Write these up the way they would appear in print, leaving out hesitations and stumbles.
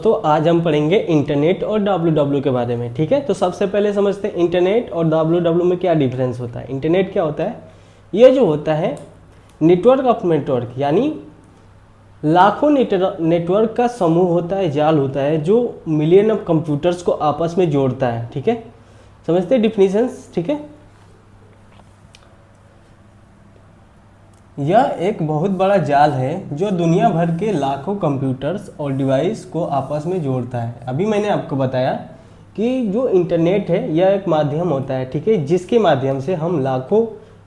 तो आज हम पढ़ेंगे इंटरनेट और डब्ल्यू के बारे में। ठीक है, तो सबसे पहले समझते हैं इंटरनेट और डब्ल्यू में क्या डिफरेंस होता है। इंटरनेट क्या होता है? ये जो होता है नेटवर्क ऑफ नेटवर्क, यानी लाखों नेटवर्क का समूह होता है, जाल होता है जो मिलियन ऑफ कंप्यूटर्स को आपस में जोड़ता है। ठीक है, समझते हैं डिफिनीशंस। ठीक है, यह एक बहुत बड़ा जाल है जो दुनिया भर के लाखों कंप्यूटर्स और डिवाइस को आपस में जोड़ता है। अभी मैंने आपको बताया कि जो इंटरनेट है यह एक माध्यम होता है, ठीक है, जिसके माध्यम से हम लाखों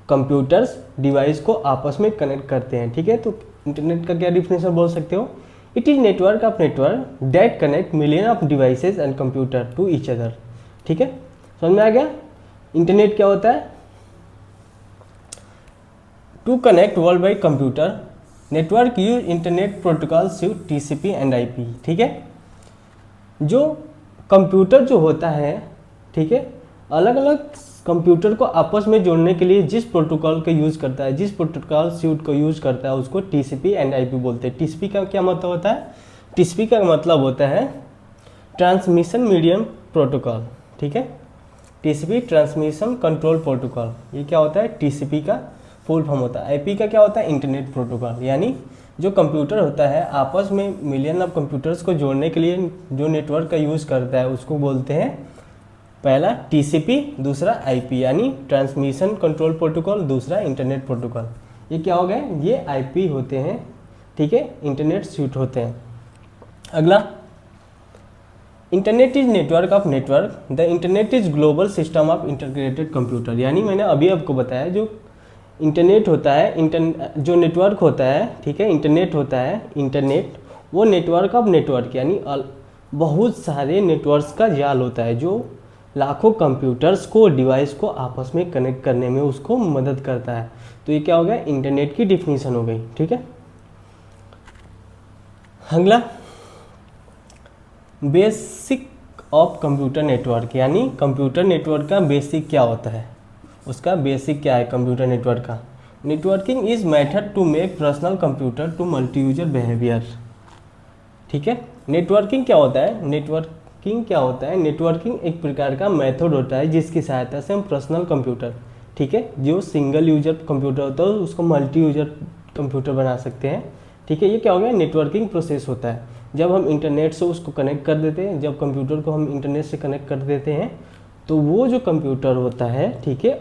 कंप्यूटर्स डिवाइस को आपस में कनेक्ट करते हैं। ठीक है, तो इंटरनेट का क्या डिफिनेशन बोल सकते हो? It is network of network that connect million of devices and computer to each other. ठीक है, समझ में आ गया इंटरनेट क्या होता है? To connect worldwide computer network use internet protocol suite TCP and IP। ठीक है, जो कंप्यूटर जो होता है, ठीक है, अलग अलग कंप्यूटर को आपस में जोड़ने के लिए जिस प्रोटोकॉल का यूज़ करता है, जिस प्रोटोकॉल सूट को यूज़ करता है उसको TCP एंड IP बोलते हैं। TCP का क्या मतलब होता है? TCP का मतलब होता है ट्रांसमिशन मीडियम प्रोटोकॉल। ठीक है, TCP ट्रांसमिशन कंट्रोल प्रोटोकॉल, ये क्या होता है? TCP का फुल फॉर्म होता है। आईपी का क्या होता है? इंटरनेट प्रोटोकॉल, यानी जो कंप्यूटर होता है आपस में मिलियन ऑफ कंप्यूटर्स को जोड़ने के लिए जो नेटवर्क का यूज़ करता है उसको बोलते हैं पहला टीसीपी, दूसरा आईपी यानी ट्रांसमिशन कंट्रोल प्रोटोकॉल, दूसरा इंटरनेट प्रोटोकॉल। ये क्या हो गए? ये आईपी होते हैं। ठीक है, इंटरनेट सूट होते हैं। अगला, internet is network of network. The internet is global system of integrated computer, यानी मैंने अभी आपको बताया जो इंटरनेट होता है, जो नेटवर्क होता है, ठीक है, इंटरनेट होता है, इंटरनेट वो नेटवर्क ऑफ नेटवर्क यानी बहुत सारे नेटवर्क्स का जाल होता है जो लाखों कंप्यूटर्स को, डिवाइस को आपस में कनेक्ट करने में उसको मदद करता है। तो ये क्या हो गया? इंटरनेट की डिफिनीशन हो गई। ठीक है, अगला, बेसिक ऑफ कंप्यूटर नेटवर्क, यानी कंप्यूटर नेटवर्क का बेसिक क्या होता है, उसका बेसिक क्या है कंप्यूटर नेटवर्क का? Networking is method to make personal computer to multi user behaviour. ठीक है, नेटवर्किंग क्या होता है? नेटवर्किंग क्या होता है? नेटवर्किंग एक प्रकार का मेथड होता है जिसकी सहायता से हम पर्सनल कंप्यूटर, ठीक है, जो सिंगल यूजर कंप्यूटर होता है उसको मल्टी यूजर कंप्यूटर बना सकते हैं। ठीक है, ये क्या हो गया? नेटवर्किंग प्रोसेस होता है जब हम इंटरनेट से उसको कनेक्ट कर देते हैं, जब कंप्यूटर को हम इंटरनेट से कनेक्ट कर देते हैं तो वो जो कंप्यूटर होता है, ठीक है,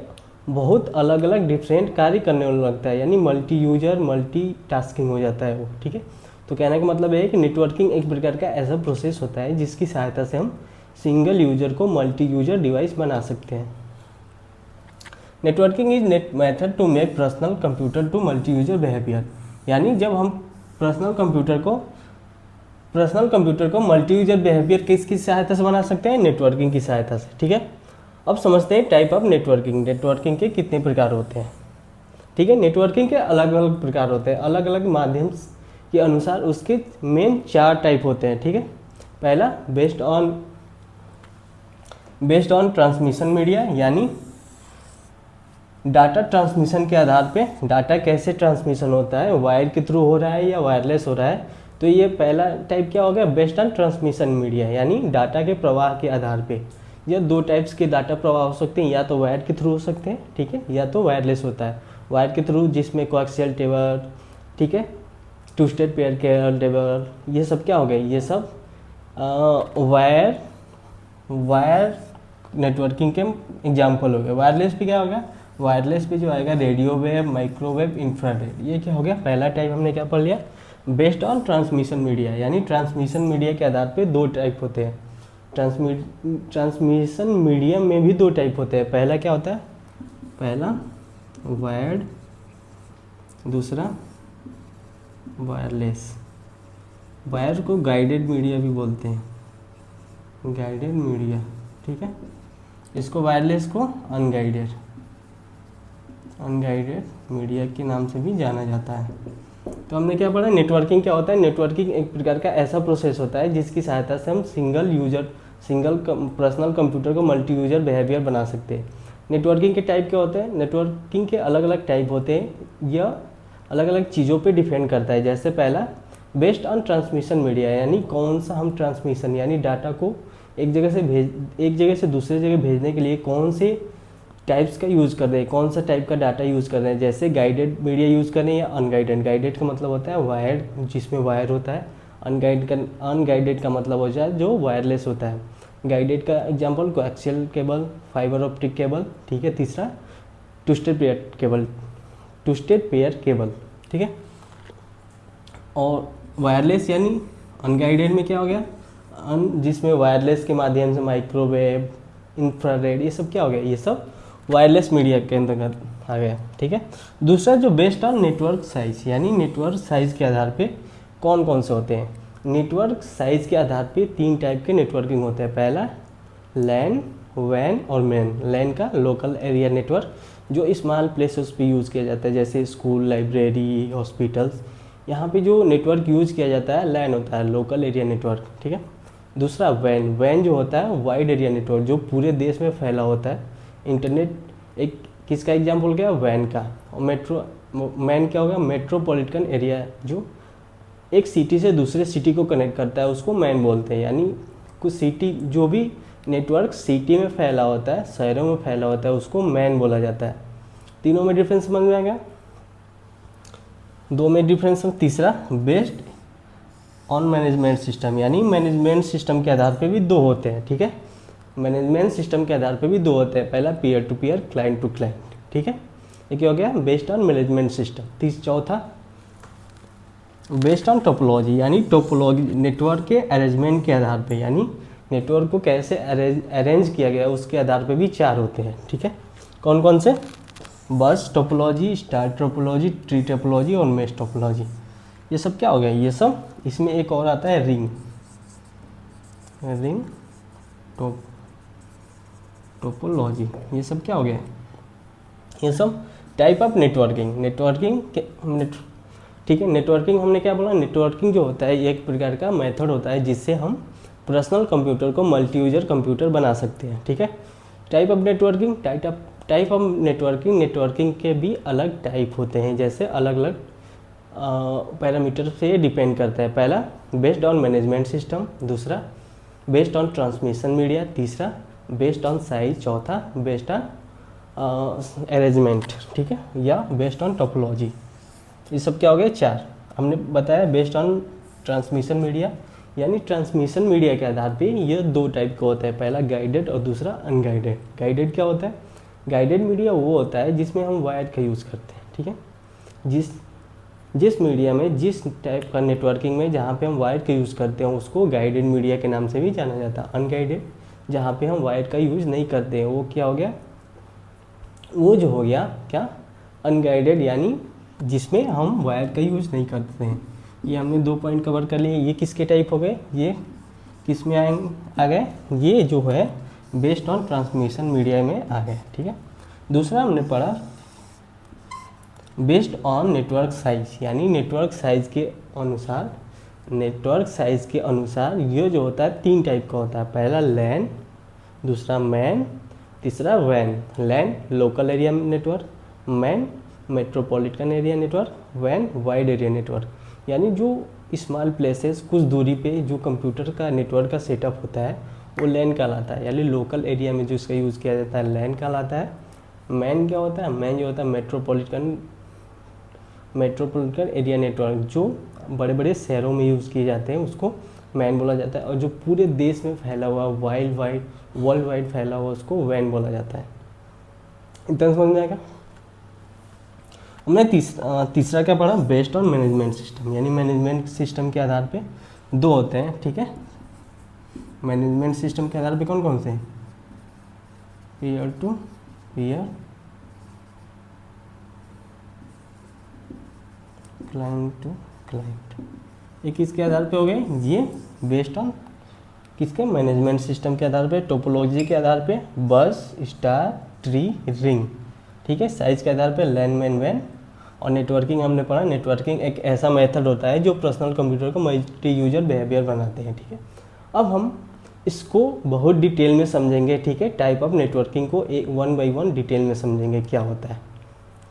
बहुत अलग अलग डिफरेंट कार्य करने वाला लगता है, यानी मल्टी यूजर मल्टी टास्किंग हो जाता है वो। ठीक है, तो कहने का मतलब है कि नेटवर्किंग एक प्रकार का ऐसा प्रोसेस होता है जिसकी सहायता से हम सिंगल यूजर को मल्टी यूजर डिवाइस बना सकते हैं। Networking is method to make personal computer to multi user behaviour, यानी जब हम पर्सनल कंप्यूटर को मल्टी यूजर बिहेवियर किसकी सहायता से बना सकते हैं? नेटवर्किंग की सहायता से। ठीक है, अब समझते हैं टाइप ऑफ नेटवर्किंग। नेटवर्किंग के कितने प्रकार होते हैं? ठीक है, नेटवर्किंग के अलग अलग प्रकार होते हैं, अलग अलग माध्यम के अनुसार उसके मेन 4 टाइप होते हैं। ठीक है, पहला बेस्ड ऑन ट्रांसमिशन मीडिया, यानी डाटा ट्रांसमिशन के आधार पे डाटा कैसे ट्रांसमिशन होता है, वायर के थ्रू हो रहा है या वायरलेस हो रहा है। तो ये पहला टाइप क्या हो गया? बेस्ड ऑन ट्रांसमिशन मीडिया, यानी डाटा के प्रवाह के आधार पे। या 2 टाइप्स के डाटा प्रवाह हो सकते हैं, या तो वायर के थ्रू हो सकते हैं, ठीक है, या तो वायरलेस होता है। वायर के थ्रू जिसमें कोएक्सियल टेबल, ठीक है, टू स्टेट पेयर टेबल, ये सब क्या हो गए? ये सब वायर नेटवर्किंग के एग्जाम्पल हो गए। वायरलेस पे क्या होगा? वायरलेस पे जो आएगा रेडियो वेव, माइक्रोवेव, इंफ्रारेड। ये क्या हो गया? पहला टाइप हमने क्या पढ़ लिया? बेस्ड ऑन ट्रांसमिशन मीडिया, यानी ट्रांसमिशन मीडिया के आधार पे 2 टाइप होते हैं। ट्रांसमिशन मीडियम में भी 2 टाइप होते हैं। पहला क्या होता है? पहला वायर्ड, दूसरा वायरलेस। वायर को गाइडेड मीडिया भी बोलते हैं, गाइडेड मीडिया। ठीक है, इसको वायरलेस को अनगाइडेड मीडिया के नाम से भी जाना जाता है। तो हमने क्या पढ़ा? नेटवर्किंग क्या होता है? नेटवर्किंग एक प्रकार का ऐसा प्रोसेस होता है जिसकी सहायता से हम सिंगल पर्सनल कंप्यूटर को मल्टी यूजर बिहेवियर बना सकते हैं। नेटवर्किंग के टाइप क्या होते हैं? नेटवर्किंग के अलग अलग टाइप होते हैं, यह अलग अलग चीज़ों पे डिपेंड करता है। जैसे पहला बेस्ड ऑन ट्रांसमिशन मीडिया, यानी कौन सा हम ट्रांसमिशन यानी डाटा को एक जगह से दूसरे जगह भेजने के लिए कौन से टाइप्स का यूज़ कर रहे हैं, कौन सा टाइप का डाटा यूज़ कर रहे हैं। जैसे गाइडेड मीडिया यूज़ कर रहे हैं या अनगाइडेड। गाइडेड का मतलब होता है वायर्ड, जिसमें वायर होता है। अनगाइडेड का मतलब हो जाए जो वायरलेस होता है। गाइडेड का example coaxial cable, fibre optic cable, ठीक है। तीसरा ट्विस्टेड पेयर केबल, ठीक है। और वायरलेस यानी अनगाइडेड में क्या हो गया, जिसमें वायरलेस के माध्यम से माइक्रोवेव, इंफ्रारेड, ये सब क्या हो गया, ये सब वायरलेस मीडिया के अंतर्गत आ गया, ठीक है। दूसरा जो बेस्ड ऑन नेटवर्क साइज, यानी नेटवर्क साइज के आधार पे कौन कौन से होते हैं। नेटवर्क साइज के आधार पे 3 टाइप के नेटवर्किंग होते हैं। पहला लैन, वैन और मैन। लैन का लोकल एरिया नेटवर्क, जो स्मॉल प्लेसेस पे यूज़ किया जाता है, जैसे स्कूल, लाइब्रेरी, हॉस्पिटल्स, यहाँ पे जो नेटवर्क यूज़ किया जाता है लैन होता है, लोकल एरिया नेटवर्क, ठीक है। दूसरा वैन। वैन जो होता है वाइड एरिया नेटवर्क, जो पूरे देश में फैला होता है। इंटरनेट एक किसका एग्जाम्पल क्या है, वैन का। और मैन क्या होगा, मेट्रोपॉलिटन एरिया, जो एक सिटी से दूसरे सिटी को कनेक्ट करता है, उसको मैन बोलते हैं। यानी कुछ सिटी, जो भी नेटवर्क सिटी में फैला होता है, शहरों में फैला होता है, उसको मैन बोला जाता है। तीनों में डिफरेंस समझ में आ गया, 2 में डिफरेंस। तीसरा बेस्ड ऑन मैनेजमेंट सिस्टम, यानी मैनेजमेंट सिस्टम के आधार पे भी 2 होते हैं, ठीक है। मैनेजमेंट सिस्टम के आधार पे भी 2 होते हैं। पहला peer to peer, client to client, ठीक है। ये क्या हो गया, बेस्ड ऑन मैनेजमेंट सिस्टम। चौथा बेस्ड ऑन टोपोलॉजी, यानी टोपोलॉजी नेटवर्क के अरेंजमेंट के आधार पे, यानी नेटवर्क को कैसे अरेंज किया गया उसके आधार पे भी 4 होते हैं, ठीक है। कौन कौन से, बस topology, star topology, tree topology और मेश टोपोलॉजी। ये सब क्या हो गया, ये सब। इसमें एक और आता है रिंग टोपोलॉजी। ये सब क्या हो गया, ये सब टाइप ऑफ नेटवर्किंग ठीक है। नेटवर्किंग हमने क्या बोला, नेटवर्किंग जो होता है ये एक प्रकार का मेथड होता है जिससे हम पर्सनल कंप्यूटर को मल्टी यूजर कंप्यूटर बना सकते हैं, ठीक है। टाइप ऑफ नेटवर्किंग के भी अलग टाइप होते हैं, जैसे अलग अलग पैरामीटर से ये डिपेंड करता है। पहला बेस्ड ऑन मैनेजमेंट सिस्टम, दूसरा बेस्ड ऑन ट्रांसमिशन मीडिया, तीसरा बेस्ड ऑन साइज, चौथा बेस्ड ऑन अरेंजमेंट, ठीक है, या बेस्ड ऑन टोपोलॉजी। ये सब क्या हो गए, 4 हमने बताया। बेस्ड ऑन ट्रांसमिशन मीडिया, यानी ट्रांसमिशन मीडिया के आधार पे ये 2 टाइप का होता है। पहला गाइडेड और दूसरा अनगाइडेड। गाइडेड क्या होता है, गाइडेड मीडिया वो होता है जिसमें हम वायर का यूज़ करते हैं, ठीक है। जिस मीडिया में, जिस टाइप का नेटवर्किंग में जहाँ पे हम वायर का यूज़ करते हैं उसको गाइडेड मीडिया के नाम से भी जाना जाता है। अनगाइडेड जहाँ पे हम वायर का यूज़ नहीं करते हैं वो क्या हो गया, वो जो हो गया क्या, अनगाइडेड, यानी जिसमें हम वायर का यूज़ नहीं करते हैं। ये हमने 2 पॉइंट कवर कर लिए। ये किसके टाइप हो गए, ये किस में आ गए, ये जो है बेस्ड ऑन ट्रांसमिशन मीडिया में आ गए, ठीक है। दूसरा हमने पढ़ा बेस्ड ऑन नेटवर्क साइज, यानी नेटवर्क साइज के अनुसार ये जो होता है 3 टाइप का होता है। पहला लैन, दूसरा मैन, तीसरा वैन। LAN local area network, MAN metropolitan area network, वैन वाइड एरिया नेटवर्क। यानी जो स्मॉल प्लेसेस कुछ दूरी पे जो कंप्यूटर का नेटवर्क का सेटअप होता है वो लैन कहलाता है, यानी लोकल एरिया में जो इसका यूज़ किया जाता है लैन कहलाता है। मैन क्या होता है, मैन जो होता है मेट्रोपॉलिटन एरिया नेटवर्क, जो बड़े बड़े शहरों में यूज़ किए जाते हैं उसको मैन बोला जाता है। और जो पूरे देश में फैला हुआ वर्ल्ड वाइड फैला हुआ उसको वैन बोला जाता है। इतना समझ में आएगा। हमने तीसरा क्या पढ़ा, बेस्ड ऑन मैनेजमेंट सिस्टम, यानी मैनेजमेंट सिस्टम के आधार पे 2 होते हैं, ठीक है। मैनेजमेंट सिस्टम के आधार पे कौन कौन से हैं, peer to peer, client to client. ये किसके आधार पे हो गए, ये बेस्ड ऑन किसके, मैनेजमेंट सिस्टम के आधार पे। टोपोलॉजी के आधार पे बस, स्टार, ट्री, रिंग, ठीक है। साइज के आधार पे लैन, मैन, वैन। और नेटवर्किंग हमने पढ़ा, नेटवर्किंग एक ऐसा मेथड होता है जो पर्सनल कंप्यूटर को मल्टी यूजर बिहेवियर बनाते हैं, ठीक है। अब हम इसको बहुत डिटेल में समझेंगे, ठीक है। टाइप ऑफ नेटवर्किंग को 1 बाय 1 डिटेल में समझेंगे क्या होता है।